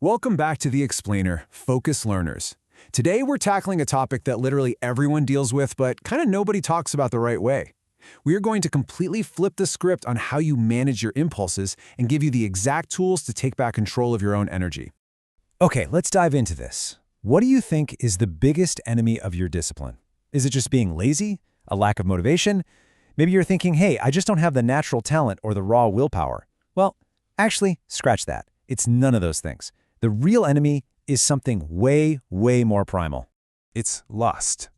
Welcome back to The Explainer, Focus Learners. Today we're tackling a topic that literally everyone deals with, but kind of nobody talks about the right way. We are going to completely flip the script on how you manage your impulses and give you the exact tools to take back control of your own energy. Okay, let's dive into this. What do you think is the biggest enemy of your discipline? Is it just being lazy? A lack of motivation? Maybe you're thinking, hey, I just don't have the natural talent or the raw willpower. Well, actually, scratch that. It's none of those things. The real enemy is something way, way more primal. It's lust.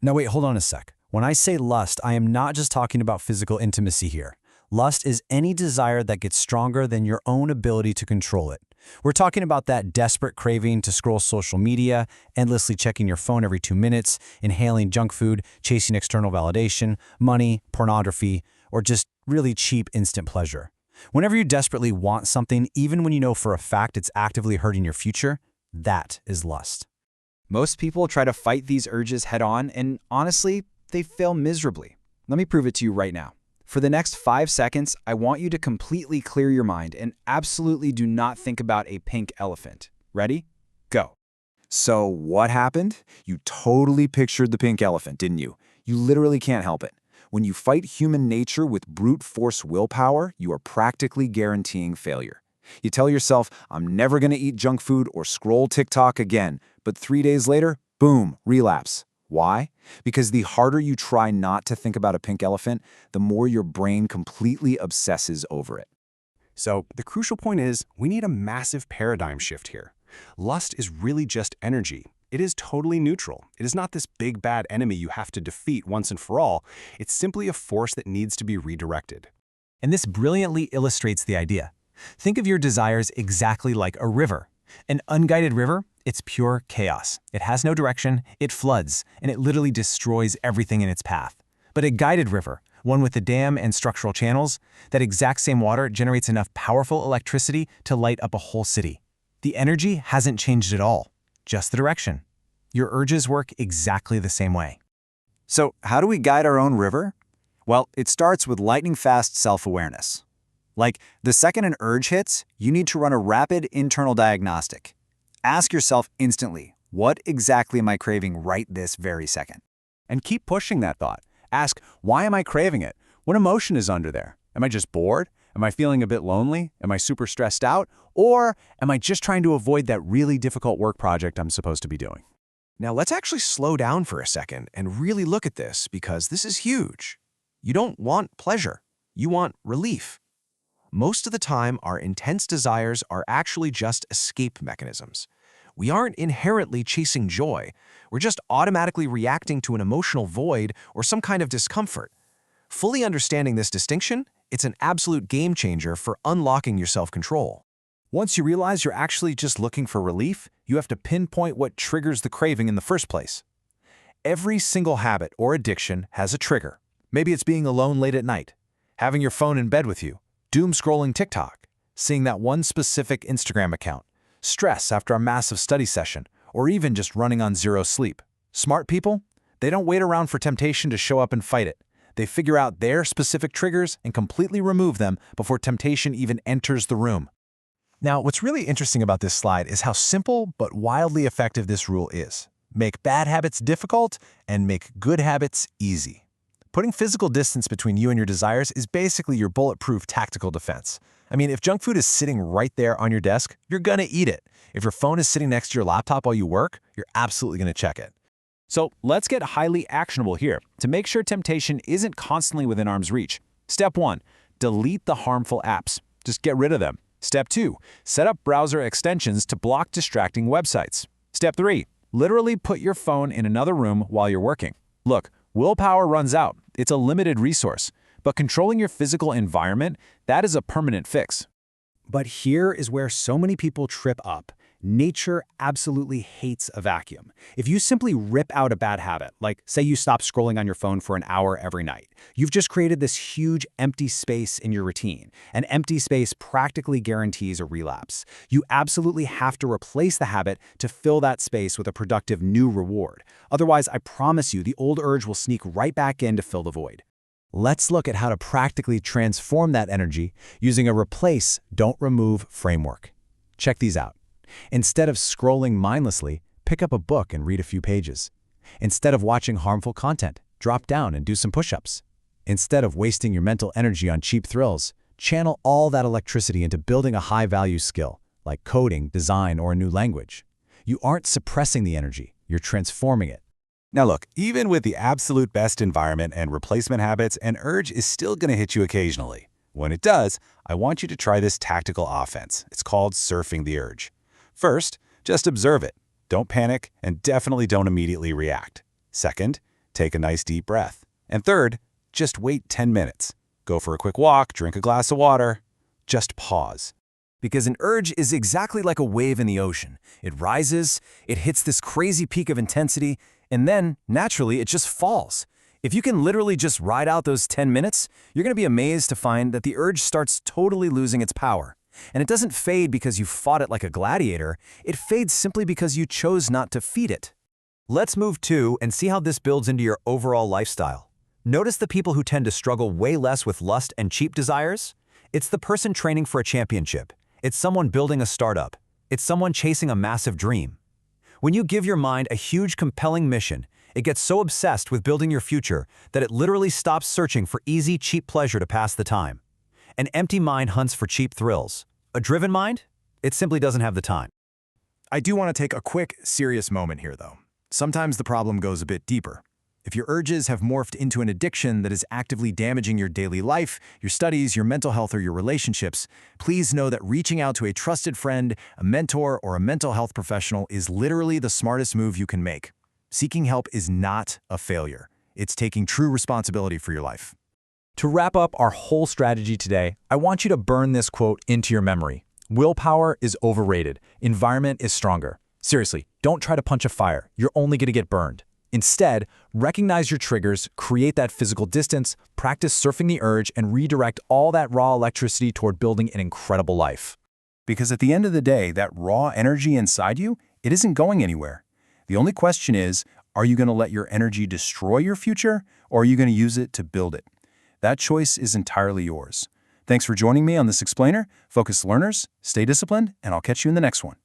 Now wait, hold on a sec. When I say lust, I am not just talking about physical intimacy here. Lust is any desire that gets stronger than your own ability to control it. We're talking about that desperate craving to scroll social media, endlessly checking your phone every 2 minutes, inhaling junk food, chasing external validation, money, pornography, or just really cheap instant pleasure. Whenever you desperately want something, even when you know for a fact it's actively hurting your future, that is lust. Most people try to fight these urges head-on, and honestly, they fail miserably. Let me prove it to you right now. For the next 5 seconds, I want you to completely clear your mind and absolutely do not think about a pink elephant. Ready? Go. So what happened? You totally pictured the pink elephant, didn't you? You literally can't help it. When you fight human nature with brute force willpower, you are practically guaranteeing failure. You tell yourself, I'm never going to eat junk food or scroll TikTok again, but 3 days later, boom, relapse. Why? Because the harder you try not to think about a pink elephant, the more your brain completely obsesses over it. So the crucial point is we need a massive paradigm shift here. Lust is really just energy. It is totally neutral. It is not this big bad enemy you have to defeat once and for all. It's simply a force that needs to be redirected. And this brilliantly illustrates the idea. Think of your desires exactly like a river. An unguided river, it's pure chaos. It has no direction, it floods, and it literally destroys everything in its path. But a guided river, one with a dam and structural channels, that exact same water generates enough powerful electricity to light up a whole city. The energy hasn't changed at all, just the direction. Your urges work exactly the same way. So how do we guide our own river? Well, it starts with lightning-fast self-awareness. Like, the second an urge hits, you need to run a rapid internal diagnostic. Ask yourself instantly, what exactly am I craving right this very second? And keep pushing that thought. Ask, why am I craving it? What emotion is under there? Am I just bored? Am I feeling a bit lonely? Am I super stressed out? Or am I just trying to avoid that really difficult work project I'm supposed to be doing? Now let's actually slow down for a second and really look at this, because this is huge. You don't want pleasure. You want relief. Most of the time, our intense desires are actually just escape mechanisms. We aren't inherently chasing joy. We're just automatically reacting to an emotional void or some kind of discomfort. Fully understanding this distinction, it's an absolute game changer for unlocking your self-control. Once you realize you're actually just looking for relief, you have to pinpoint what triggers the craving in the first place. Every single habit or addiction has a trigger. Maybe it's being alone late at night, having your phone in bed with you, doom scrolling TikTok, seeing that one specific Instagram account, stress after a massive study session, or even just running on zero sleep. Smart people, they don't wait around for temptation to show up and fight it. They figure out their specific triggers and completely remove them before temptation even enters the room. Now, what's really interesting about this slide is how simple but wildly effective this rule is. Make bad habits difficult and make good habits easy. Putting physical distance between you and your desires is basically your bulletproof tactical defense. I mean, if junk food is sitting right there on your desk, you're gonna eat it. If your phone is sitting next to your laptop while you work, you're absolutely gonna check it. So let's get highly actionable here to make sure temptation isn't constantly within arm's reach. Step 1, delete the harmful apps. Just get rid of them. Step 2, set up browser extensions to block distracting websites. Step 3, literally put your phone in another room while you're working. Look, willpower runs out. It's a limited resource. But controlling your physical environment, that is a permanent fix. But here is where so many people trip up. Nature absolutely hates a vacuum. If you simply rip out a bad habit, like say you stop scrolling on your phone for an hour every night, you've just created this huge empty space in your routine. An empty space practically guarantees a relapse. You absolutely have to replace the habit to fill that space with a productive new reward. Otherwise, I promise you, the old urge will sneak right back in to fill the void. Let's look at how to practically transform that energy using a replace, don't remove framework. Check these out. Instead of scrolling mindlessly, pick up a book and read a few pages. Instead of watching harmful content, drop down and do some push-ups. Instead of wasting your mental energy on cheap thrills, channel all that electricity into building a high-value skill, like coding, design, or a new language. You aren't suppressing the energy, you're transforming it. Now look, even with the absolute best environment and replacement habits, an urge is still going to hit you occasionally. When it does, I want you to try this tactical offense. It's called surfing the urge. First, just observe it. Don't panic, and definitely don't immediately react. Second, take a nice deep breath. And third, just wait 10 minutes. Go for a quick walk, drink a glass of water. Just pause. Because an urge is exactly like a wave in the ocean. It rises, it hits this crazy peak of intensity, and then, naturally, it just falls. If you can literally just ride out those 10 minutes, you're going to be amazed to find that the urge starts totally losing its power. And it doesn't fade because you fought it like a gladiator, it fades simply because you chose not to feed it. Let's move to and see how this builds into your overall lifestyle. Notice the people who tend to struggle way less with lust and cheap desires? It's the person training for a championship. It's someone building a startup. It's someone chasing a massive dream. When you give your mind a huge, compelling mission, it gets so obsessed with building your future that it literally stops searching for easy, cheap pleasure to pass the time. An empty mind hunts for cheap thrills. A driven mind? It simply doesn't have the time. I do want to take a quick, serious moment here, though. Sometimes the problem goes a bit deeper. If your urges have morphed into an addiction that is actively damaging your daily life, your studies, your mental health, or your relationships, please know that reaching out to a trusted friend, a mentor, or a mental health professional is literally the smartest move you can make. Seeking help is not a failure. It's taking true responsibility for your life. To wrap up our whole strategy today, I want you to burn this quote into your memory. Willpower is overrated. Environment is stronger. Seriously, don't try to punch a fire. You're only going to get burned. Instead, recognize your triggers, create that physical distance, practice surfing the urge, and redirect all that raw electricity toward building an incredible life. Because at the end of the day, that raw energy inside you, it isn't going anywhere. The only question is, are you going to let your energy destroy your future, or are you going to use it to build it? That choice is entirely yours. Thanks for joining me on this explainer. Focused learners, stay disciplined, and I'll catch you in the next one.